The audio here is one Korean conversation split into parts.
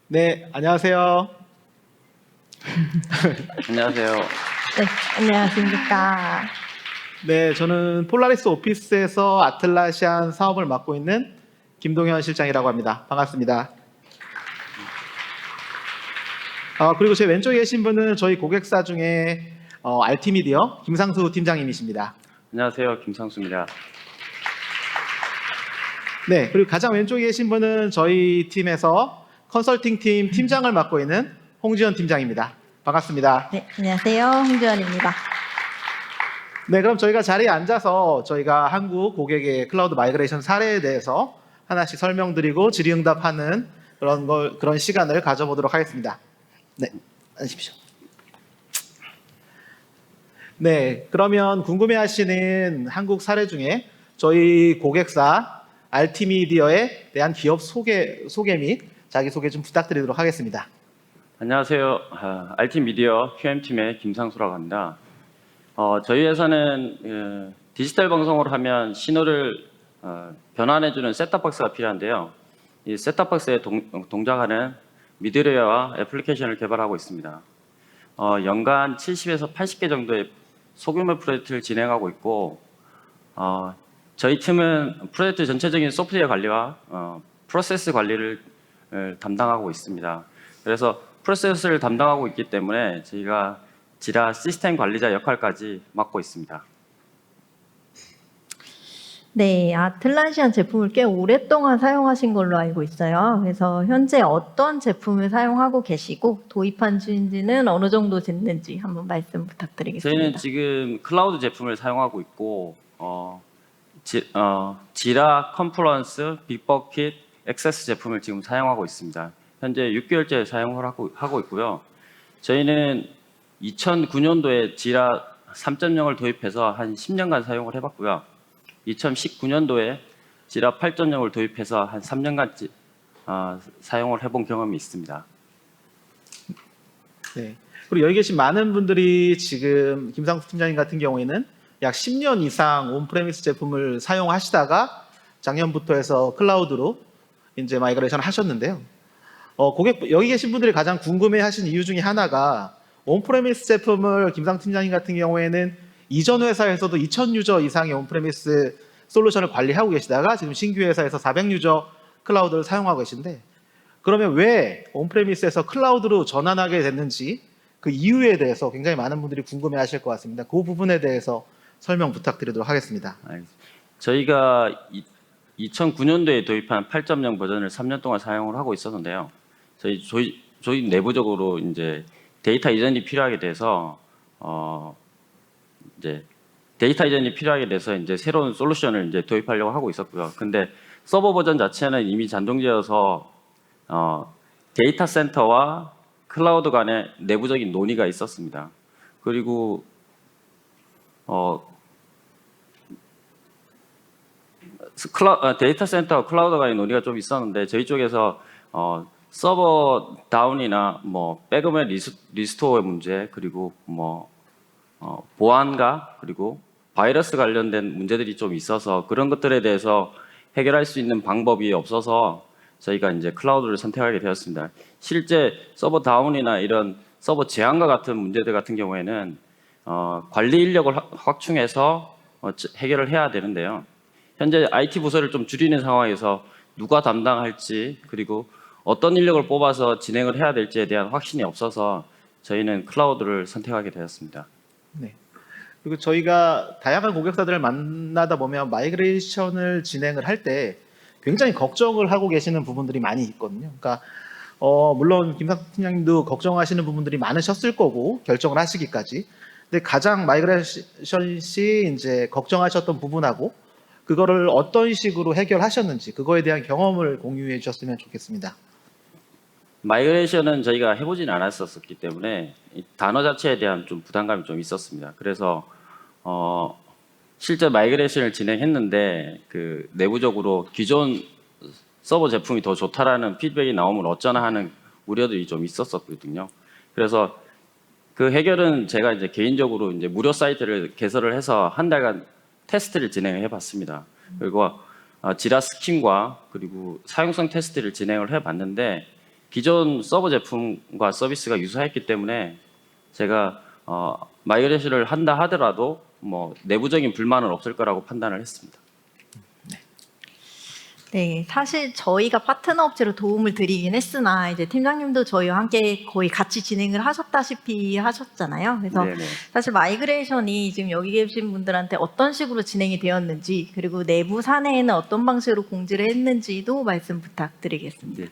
네, 안녕하세요. 안녕하세요. 네, 안녕하십니까. 네, 저는 폴라리스 오피스에서 아틀라시안 사업을 맡고 있는 김동현 실장이라고 합니다. 반갑습니다. 그리고 제 왼쪽에 계신 분은 저희 고객사 중에 RT미디어 김상수 팀장님이십니다. 안녕하세요. 김상수입니다. 네, 그리고 가장 왼쪽에 계신 분은 저희 팀에서 컨설팅 팀 팀장을 맡고 있는 홍지연 팀장입니다. 반갑습니다. 네, 안녕하세요. 홍주원입니다. 네, 그럼 저희가 자리에 앉아서 저희가 한국 고객의 클라우드 마이그레이션 사례에 대해서 하나씩 설명드리고 질의응답하는 그런 시간을 가져보도록 하겠습니다. 네, 앉으십시오. 네, 그러면 궁금해하시는 한국 사례 중에 저희 고객사 RT미디어에 대한 기업 소개 및 자기소개 좀 부탁드리도록 하겠습니다. 안녕하세요. RT미디어 QM팀의 김상수라고 합니다. 저희 회사는 디지털 방송을 하면 신호를 변환해주는 셋탑박스가 필요한데요. 이 셋탑박스에 동작하는 미드웨어와 애플리케이션을 개발하고 있습니다. 연간 70에서 80개 정도의 소규모 프로젝트를 진행하고 있고 저희 팀은 프로젝트 전체적인 소프트웨어 관리와 프로세스 관리를 담당하고 있습니다. 그래서 프로세스를 담당하고 있기 때문에 저희가 지라 시스템 관리자 역할까지 맡고 있습니다. 네, 아틀란시안 제품을 꽤 오랫동안 사용하신 걸로 알고 있어요. 그래서 현재 어떤 제품을 사용하고 계시고 도입한 지는 어느 정도 됐는지 한번 말씀 부탁드리겠습니다. 저희는 지금 클라우드 제품을 사용하고 있고 지라, 컨플런스, 빅버킷, 액세스 제품을 지금 사용하고 있습니다. 현재 6개월째 사용을 하고 있고요. 저희는 2009년도에 지라 3.0을 도입해서 한 10년간 사용을 해봤고요. 2019년도에 지라 8.0을 도입해서 한 3년간 사용을 해본 경험이 있습니다. 네. 그리고 여기 계신 많은 분들이 지금 김상수 팀장님 같은 경우에는 약 10년 이상 온프레미스 제품을 사용하시다가 작년부터 해서 클라우드로 이제 마이그레이션 하셨는데요. 여기 계신 분들이 가장 궁금해하신 이유 중에 하나가 온프레미스 제품을 김상수 팀장님 같은 경우에는 이전 회사에서도 2,000유저 이상의 온프레미스 솔루션을 관리하고 계시다가 지금 신규 회사에서 400유저 클라우드를 사용하고 계신데 그러면 왜 온프레미스에서 클라우드로 전환하게 됐는지 그 이유에 대해서 굉장히 많은 분들이 궁금해하실 것 같습니다. 그 부분에 대해서 설명 부탁드리도록 하겠습니다. 저희가 2009년도에 도입한 8.0 버전을 3년 동안 사용을 하고 있었는데요. 저희 내부적으로 이제 데이터 이전이 필요하게 돼서 이제 새로운 솔루션을 이제 도입하려고 하고 있었고요. 근데 서버 버전 자체는 이미 잔존되어서 데이터 센터와 클라우드 간의 내부적인 논의가 있었습니다. 그리고 데이터 센터와 클라우드 간의 논의가 좀 있었는데 저희 쪽에서 서버 다운이나 뭐 백업의 리스토어의 문제 그리고 뭐 보안과 그리고 바이러스 관련된 문제들이 좀 있어서 그런 것들에 대해서 해결할 수 있는 방법이 없어서 저희가 이제 클라우드를 선택하게 되었습니다. 실제 서버 다운이나 이런 서버 제한과 같은 문제들 같은 경우에는 관리 인력을 확충해서 해결을 해야 되는데요. 현재 IT 부서를 좀 줄이는 상황에서 누가 담당할지 그리고 어떤 인력을 뽑아서 진행을 해야 될지에 대한 확신이 없어서 저희는 클라우드를 선택하게 되었습니다. 네. 그리고 저희가 다양한 고객사들을 만나다 보면 마이그레이션을 진행을 할 때 굉장히 걱정을 하고 계시는 부분들이 많이 있거든요. 그러니까 물론 김상수 팀장님도 걱정하시는 부분들이 많으셨을 거고 결정을 하시기까지. 근데 가장 마이그레이션 시 이제 걱정하셨던 부분하고 그거를 어떤 식으로 해결하셨는지 그거에 대한 경험을 공유해 주셨으면 좋겠습니다. 마이그레이션은 저희가 해보진 않았었기 때문에 이 단어 자체에 대한 좀 부담감이 좀 있었습니다. 그래서 실제 마이그레이션을 진행했는데 그 내부적으로 기존 서버 제품이 더 좋다라는 피드백이 나오면 어쩌나 하는 우려들이 좀 있었거든요. 그래서 그 해결은 제가 이제 개인적으로 이제 무료 사이트를 개설을 해서 한 달간 테스트를 진행해 봤습니다. 그리고 지라 스킨과 그리고 사용성 테스트를 진행을 해 봤는데 기존 서버 제품과 서비스가 유사했기 때문에 제가 마이그레이션을 한다 하더라도 뭐 내부적인 불만은 없을 거라고 판단을 했습니다. 네, 사실 저희가 파트너 업체로 도움을 드리긴 했으나 이제 팀장님도 저희와 함께 거의 같이 진행을 하셨다시피 하셨잖아요. 그래서 네네. 사실 마이그레이션이 지금 여기 계신 분들한테 어떤 식으로 진행이 되었는지 그리고 내부 사내에는 어떤 방식으로 공지를 했는지도 말씀 부탁드리겠습니다. 네.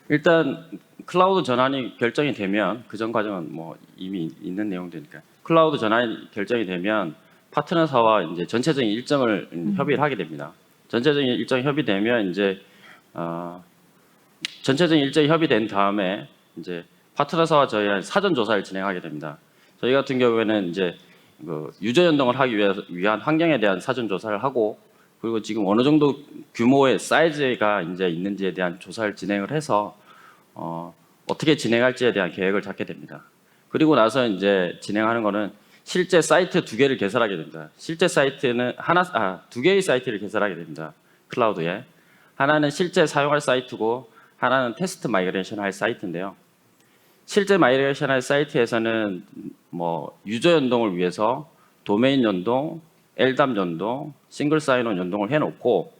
일단 클라우드 전환이 결정이 되면 그 전 과정은 뭐 이미 있는 내용들이니까 클라우드 전환이 결정이 되면 파트너사와 이제 전체적인 일정을 협의를 하게 됩니다. 전체적인 일정이 협의되면 이제 전체적인 일정이 협의된 다음에 이제 파트너사와 저희 사전 조사를 진행하게 됩니다. 저희 같은 경우에는 이제 그 유저 연동을 하기 위한 환경에 대한 사전 조사를 하고 그리고 지금 어느 정도 규모의 사이즈가 이제 있는지에 대한 조사를 진행을 해서 어떻게 진행할지에 대한 계획을 잡게 됩니다. 그리고 나서 이제 진행하는 거는 실제 사이트 2개를 개설하게 됩니다. 실제 사이트는 두 개의 사이트를 개설하게 됩니다. 클라우드에. 하나는 실제 사용할 사이트고 하나는 테스트 마이그레이션 할 사이트인데요. 실제 마이그레이션 할 사이트에서는 뭐 유저 연동을 위해서 도메인 연동, LDAP 연동, 싱글 사인온 연동을 해놓고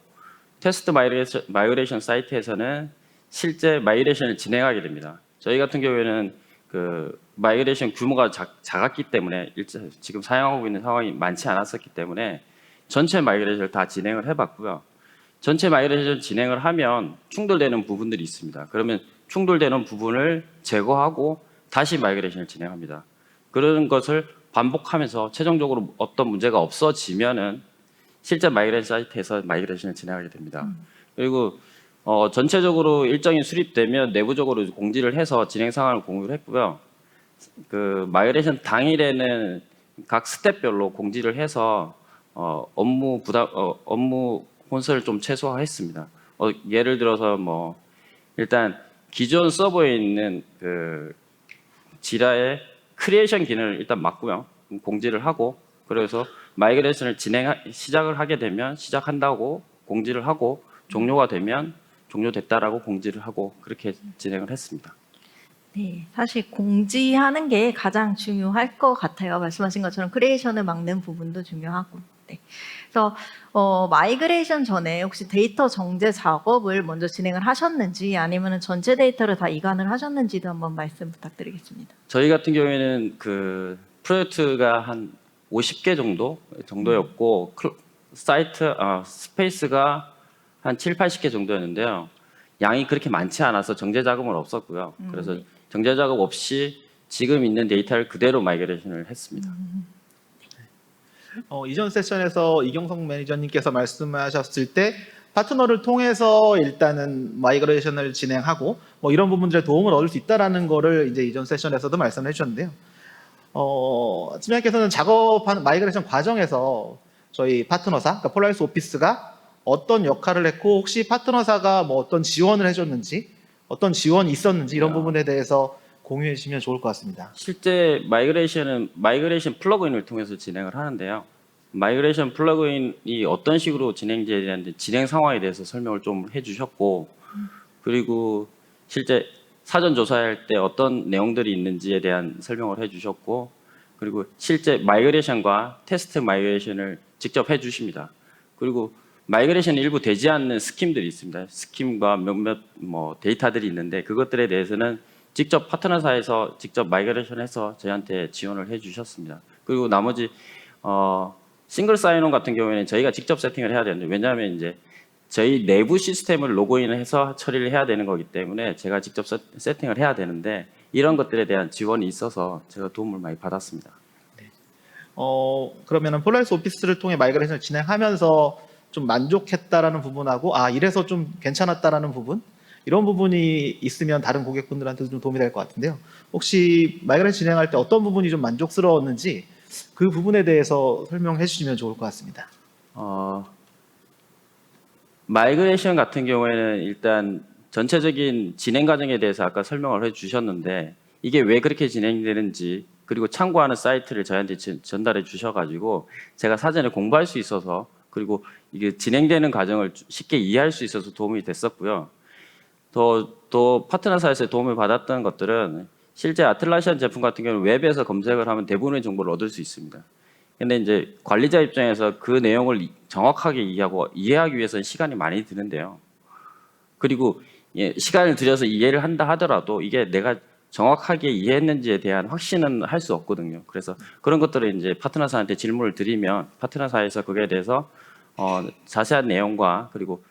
테스트 마이그레이션 사이트에서는 실제 마이그레이션을 진행하게 됩니다. 저희 같은 경우에는 그 마이그레이션 규모가 작았기 때문에 지금 사용하고 있는 상황이 많지 않았었기 때문에 전체 마이그레이션을 다 진행을 해봤고요. 전체 마이그레이션 진행을 하면 충돌되는 부분들이 있습니다. 그러면 충돌되는 부분을 제거하고 다시 마이그레이션을 진행합니다. 그런 것을 반복하면서 최종적으로 어떤 문제가 없어지면은 실제 마이그레이션 사이트에서 마이그레이션을 진행하게 됩니다. 그리고 전체적으로 일정이 수립되면 내부적으로 공지를 해서 진행 상황을 공유를 했고요. 그 마이그레이션 당일에는 각 스텝별로 공지를 해서 업무 혼선을 좀 최소화했습니다. 예를 들어서 뭐 일단 기존 서버에 있는 그 지라의 크리에이션 기능을 일단 막고요. 공지를 하고 그래서 마이그레이션을 시작을 하게 되면 시작한다고 공지를 하고 종료가 되면 종료됐다라고 공지를 하고 그렇게 진행을 했습니다. 네, 사실 공지하는 게 가장 중요할 것 같아요. 말씀하신 것처럼 크리에이션을 막는 부분도 중요하고. 네. 그래서 마이그레이션 전에 혹시 데이터 정제 작업을 먼저 진행을 하셨는지 아니면 전체 데이터를 다 이관을 하셨는지도 한번 말씀 부탁드리겠습니다. 저희 같은 경우에는 그 프로젝트가 한 50개 정도였고 스페이스가 한 7, 80개 정도였는데요. 양이 그렇게 많지 않아서 정제 작업은 없었고요. 그래서 정제 작업 없이 지금 있는 데이터를 그대로 마이그레이션을 했습니다. 이전 세션에서 이경성 매니저님께서 말씀하셨을 때 파트너를 통해서 일단은 마이그레이션을 진행하고 뭐 이런 부분들의 도움을 얻을 수 있다라는 거를 이제 이전 세션에서도 말씀해 주셨는데요. 팀장님께서는 작업하는 마이그레이션 과정에서 저희 파트너사, 그러니까 폴라리스 오피스가 어떤 역할을 했고 혹시 파트너사가 뭐 어떤 지원을 해줬는지 어떤 지원이 있었는지 이런 부분에 대해서 공유해 주시면 좋을 것 같습니다. 실제 마이그레이션은 마이그레이션 플러그인을 통해서 진행을 하는데요. 마이그레이션 플러그인이 어떤 식으로 진행되에 대한 진행 상황에 대해서 설명을 좀 해주셨고 그리고 실제 사전 조사할 때 어떤 내용들이 있는지에 대한 설명을 해주셨고 그리고 실제 마이그레이션과 테스트 마이그레이션을 직접 해주십니다. 그리고 마이그레이션 일부 되지 않는 스킴들이 있습니다. 스킴과 몇몇 뭐 데이터들이 있는데 그것들에 대해서는 직접 파트너사에서 직접 마이그레이션해서 저희한테 지원을 해주셨습니다. 그리고 나머지 싱글 사인온 같은 경우에는 저희가 직접 세팅을 해야 되는데 왜냐하면 이제 저희 내부 시스템을 로그인을 해서 처리를 해야 되는 거기 때문에 제가 직접 세팅을 해야 되는데 이런 것들에 대한 지원이 있어서 제가 도움을 많이 받았습니다. 그러면은 폴라리스 오피스를 통해 마이그레이션을 진행하면서 좀 만족했다라는 부분하고 이래서 좀 괜찮았다라는 부분 이런 부분이 있으면 다른 고객분들한테도 좀 도움이 될 것 같은데요. 혹시 마이그레이션 진행할 때 어떤 부분이 좀 만족스러웠는지 그 부분에 대해서 설명해 주시면 좋을 것 같습니다. 마이그레이션 같은 경우에는 일단 전체적인 진행 과정에 대해서 아까 설명을 해주셨는데 이게 왜 그렇게 진행되는지 그리고 참고하는 사이트를 저희한테 전달해 주셔가지고 제가 사전에 공부할 수 있어서 그리고 이게 진행되는 과정을 쉽게 이해할 수 있어서 도움이 됐었고요. 또 파트너사에서 도움을 받았던 것들은 실제 아틀라시안 제품 같은 경우는 웹에서 검색을 하면 대부분의 정보를 얻을 수 있습니다. 근데 이제 관리자 입장에서 그 내용을 정확하게 이해하기 위해서는 시간이 많이 드는데요. 그리고 시간을 들여서 이해를 한다 하더라도 이게 내가 정확하게 이해했는지에 대한 확신은 할 수 없거든요. 그래서 그런 것들을 이제 파트너사한테 질문을 드리면 파트너사에서 그거에 대해서 자세한 내용과 그리고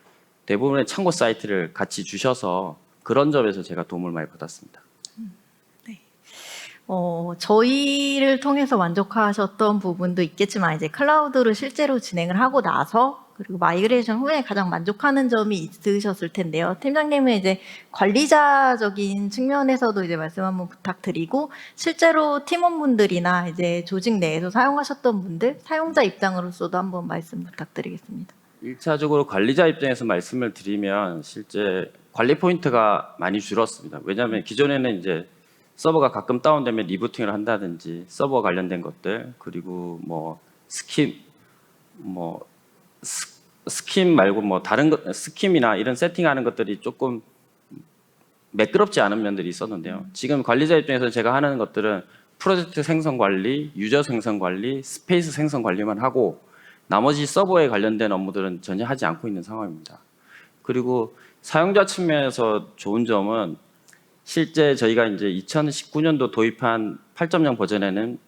대부분의 참고 사이트를 같이 주셔서 그런 점에서 제가 도움을 많이 받았습니다. 저희를 통해서 만족하셨던 부분도 있겠지만 이제 클라우드를 실제로 진행을 하고 나서 그리고 마이그레이션 후에 가장 만족하는 점이 있으셨을 텐데요. 팀장님은 이제 관리자적인 측면에서도 이제 말씀 한번 부탁드리고 실제로 팀원분들이나 이제 조직 내에서 사용하셨던 분들, 사용자 입장으로서도 한번 말씀 부탁드리겠습니다. 1차적으로 관리자 입장에서 말씀을 드리면 실제 관리 포인트가 많이 줄었습니다. 왜냐하면 기존에는 이제 서버가 가끔 다운되면 리부팅을 한다든지 서버 관련된 것들 그리고 뭐 스킴 말고 뭐 다른 것 스킴이나 이런 세팅하는 것들이 조금 매끄럽지 않은 면들이 있었는데요. 지금 관리자 입장에서 제가 하는 것들은 프로젝트 생성 관리, 유저 생성 관리, 스페이스 생성 관리만 하고 나머지 서버에 관련된 업무들은 전혀 하지 않고 있는 상황입니다. 그리고 사용자 측면에서 좋은 점은 실제 저희가 이제 2019년도 도입한 8.0 버전에는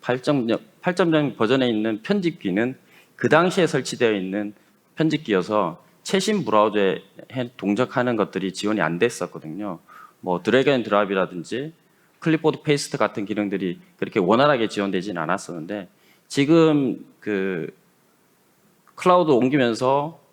8.0 버전에 있는 편집기는 그 당시에 설치되어 있는 편집기여서 최신 브라우저에 동작하는 것들이 지원이 안 됐었거든요. 뭐 드래그 앤 드랍이라든지 클립보드 페이스트 같은 기능들이 그렇게 원활하게 지원되지는 않았었는데 지금 그 클라우드 옮기면서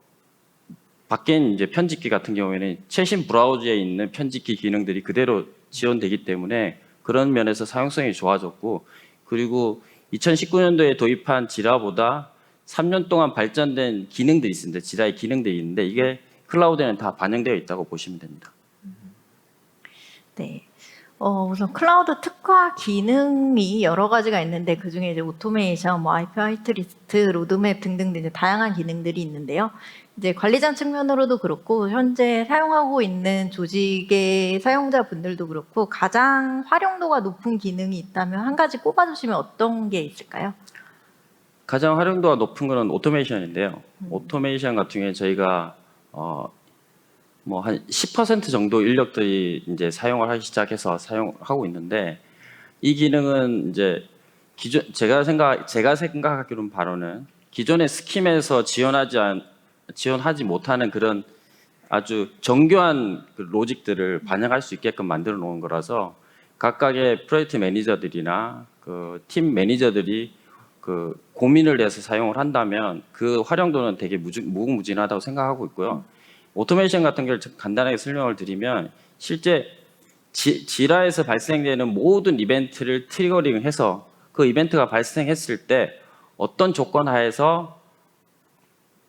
바뀐 이제 편집기 같은 경우에는 최신 브라우저에 있는 편집기 기능들이 그대로 지원되기 때문에 그런 면에서 사용성이 좋아졌고 그리고 2019년도에 도입한 지라보다 3년 동안 발전된 기능들이 있습니다. 지라의 기능들이 있는데 이게 클라우드에는 다 반영되어 있다고 보시면 됩니다. 네. 우선 클라우드 특화 기능이 여러 가지가 있는데 그 중에 이제 오토메이션, 뭐 IP 화이트리스트, 로드맵 등등 이제 다양한 기능들이 있는데요. 이제 관리자 측면으로도 그렇고 현재 사용하고 있는 조직의 사용자분들도 그렇고 가장 활용도가 높은 기능이 있다면 한 가지 꼽아주시면 어떤 게 있을까요? 가장 활용도가 높은 것은 오토메이션인데요. 오토메이션 같은 경우에 저희가 뭐 한 10% 정도 인력들이 이제 사용을 하기 시작해서 사용하고 있는데 이 기능은 이제 제가 생각하기로는 바로는 기존의 스킴에서 지원하지 못하는 그런 아주 정교한 그 로직들을 반영할 수 있게끔 만들어 놓은 거라서 각각의 프로젝트 매니저들이나 그 팀 매니저들이 그 고민을 해서 사용을 한다면 그 활용도는 되게 무궁무진하다고 생각하고 있고요. 오토메이션 같은 걸 간단하게 설명을 드리면 실제 지라에서 발생되는 모든 이벤트를 트리거링해서 그 이벤트가 발생했을 때 어떤 조건 하에서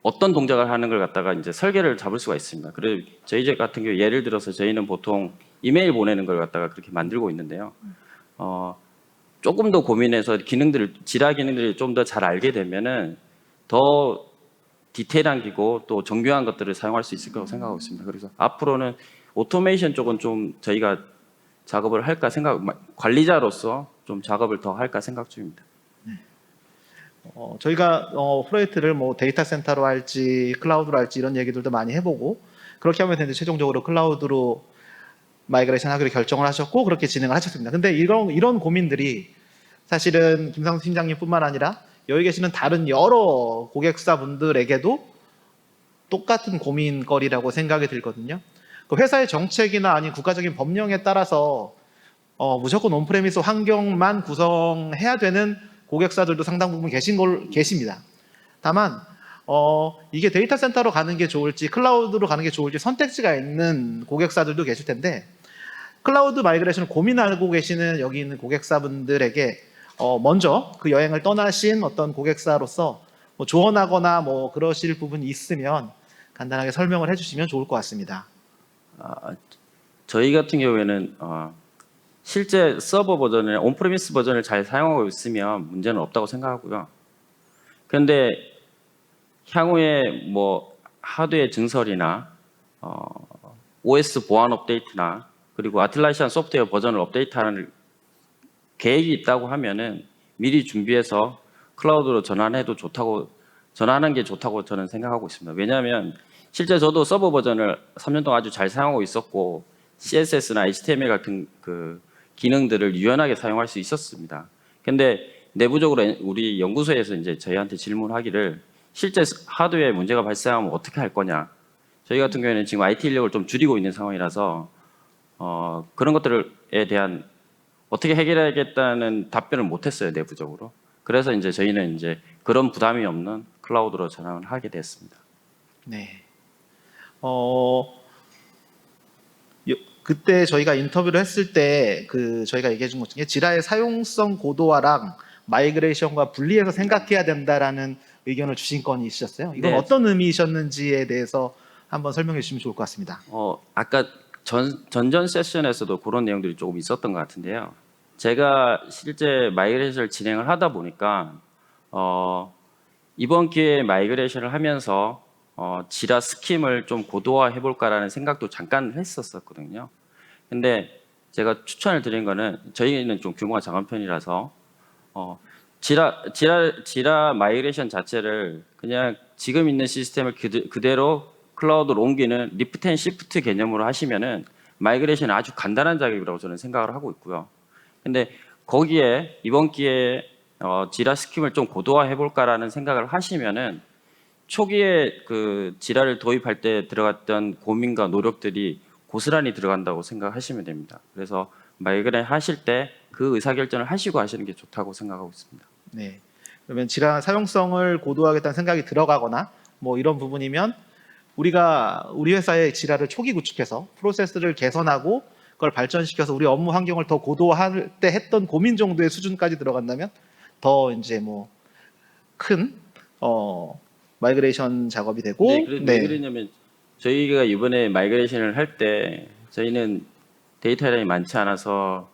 어떤 동작을 하는 걸 갖다가 이제 설계를 잡을 수가 있습니다. 그래서 저희 집 같은 경우 예를 들어서 저희는 보통 이메일 보내는 걸 갖다가 그렇게 만들고 있는데요. 조금 더 고민해서 지라 기능들을 좀 더 잘 알게 되면은 더 디테일한 기고 또 정교한 것들을 사용할 수 있을 거라고 생각하고 있습니다. 그래서 앞으로는 오토메이션 쪽은 좀 저희가 작업을 할까 관리자로서 좀 작업을 더 할까 생각 중입니다. 저희가 프로젝트를 뭐 데이터 센터로 할지 클라우드로 할지 이런 얘기들도 많이 해보고 그렇게 하면 되는데 최종적으로 클라우드로 마이그레이션 하기로 결정을 하셨고 그렇게 진행을 하셨습니다. 근데 이런 고민들이 사실은 김상수 팀장님뿐만 아니라 여기 계시는 다른 여러 고객사분들에게도 똑같은 고민거리라고 생각이 들거든요. 그 회사의 정책이나 아닌 국가적인 법령에 따라서 무조건 온프레미스 환경만 구성해야 되는 고객사들도 상당 부분 계십니다. 다만 이게 데이터 센터로 가는 게 좋을지 클라우드로 가는 게 좋을지 선택지가 있는 고객사들도 계실 텐데 클라우드 마이그레이션을 고민하고 계시는 여기 있는 고객사분들에게 먼저 그 여행을 떠나신 어떤 고객사로서 뭐 조언하거나 뭐 그러실 부분이 있으면 간단하게 설명을 해주시면 좋을 것 같습니다. 저희 같은 경우에는 실제 서버 버전을 온프레미스 버전을 잘 사용하고 있으면 문제는 없다고 생각하고요. 그런데 향후에 뭐 하드웨어 증설이나 OS 보안 업데이트나 그리고 아틀라시안 소프트웨어 버전을 업데이트하는 계획이 있다고 하면은 미리 준비해서 클라우드로 전환하는 게 좋다고 저는 생각하고 있습니다. 왜냐하면 실제 저도 서버 버전을 3년 동안 아주 잘 사용하고 있었고 CSS나 HTML 같은 그 기능들을 유연하게 사용할 수 있었습니다. 근데 내부적으로 우리 연구소에서 이제 저희한테 질문하기를 실제 하드웨어에 문제가 발생하면 어떻게 할 거냐. 저희 같은 경우에는 지금 IT 인력을 좀 줄이고 있는 상황이라서 그런 것들에 대한 어떻게 해결하겠다는 답변을 못했어요, 내부적으로. 그래서 이제 저희는 이제 그런 부담이 없는 클라우드로 전환을 하게 됐습니다. 네. 그때 저희가 인터뷰를 했을 때 그 저희가 얘기해 준 것 중에 지라의 사용성 고도화랑 마이그레이션과 분리해서 생각해야 된다라는 의견을 주신 건이 있으셨어요. 이건 네. 어떤 의미이셨는지에 대해서 한번 설명해 주시면 좋을 것 같습니다. 아까 전전 세션에서도 그런 내용들이 조금 있었던 것 같은데요. 제가 실제 마이그레이션을 진행을 하다 보니까 이번 기회에 마이그레이션을 하면서 지라 스킴을 좀 고도화해 볼까라는 생각도 잠깐 했었거든요. 근데 제가 추천을 드린 거는 저희는 좀 규모가 작은 편이라서 지라 마이그레이션 자체를 그냥 지금 있는 시스템을 그대로 클라우드로 옮기는 리프트 앤 시프트 개념으로 하시면은 마이그레이션은 아주 간단한 작업이라고 저는 생각을 하고 있고요. 근데 거기에 이번 기회에 지라 스킴을 좀 고도화해 볼까라는 생각을 하시면은 초기에 그 지라를 도입할 때 들어갔던 고민과 노력들이 고스란히 들어간다고 생각하시면 됩니다. 그래서 마이그레이션 하실 때 그 의사결정을 하시고 하시는 게 좋다고 생각하고 있습니다. 네. 그러면 지라 사용성을 고도화하겠다는 생각이 들어가거나 뭐 이런 부분이면 우리 회사의 지라를 초기 구축해서 프로세스를 개선하고 그걸 발전시켜서 우리 업무 환경을 더 고도화할 때 했던 고민 정도의 수준까지 들어간다면 더 이제 뭐 큰 마이그레이션 작업이 되고 네, 왜 그러냐면 저희가 이번에 마이그레이션을 할 때 저희는 데이터량이 많지 않아서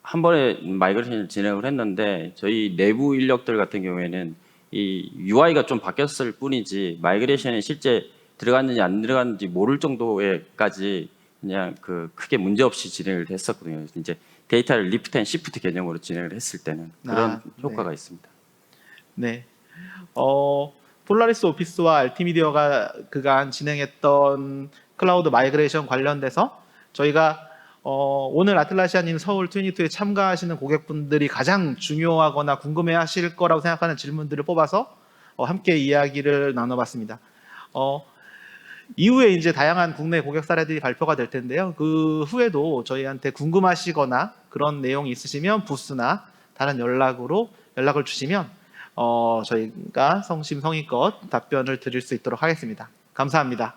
한 번에 마이그레이션을 진행을 했는데 저희 내부 인력들 같은 경우에는 이 UI가 좀 바뀌었을 뿐이지 마이그레이션이 실제 들어갔는지 안 들어갔는지 모를 정도에까지 그냥 그 크게 문제 없이 진행을 했었거든요. 이제 데이터를 리프트 앤 시프트 개념으로 진행을 했을 때는 그런 효과가 있습니다. 네. 폴라리스 오피스와 알티미디어가 그간 진행했던 클라우드 마이그레이션 관련돼서 저희가 오늘 아틀라시아님 서울 22에 참가하시는 고객분들이 가장 중요하거나 궁금해하실 거라고 생각하는 질문들을 뽑아서 함께 이야기를 나눠봤습니다. 이후에 이제 다양한 국내 고객 사례들이 발표가 될 텐데요. 그 후에도 저희한테 궁금하시거나 그런 내용이 있으시면 부스나 다른 연락을 주시면 저희가 성심성의껏 답변을 드릴 수 있도록 하겠습니다. 감사합니다.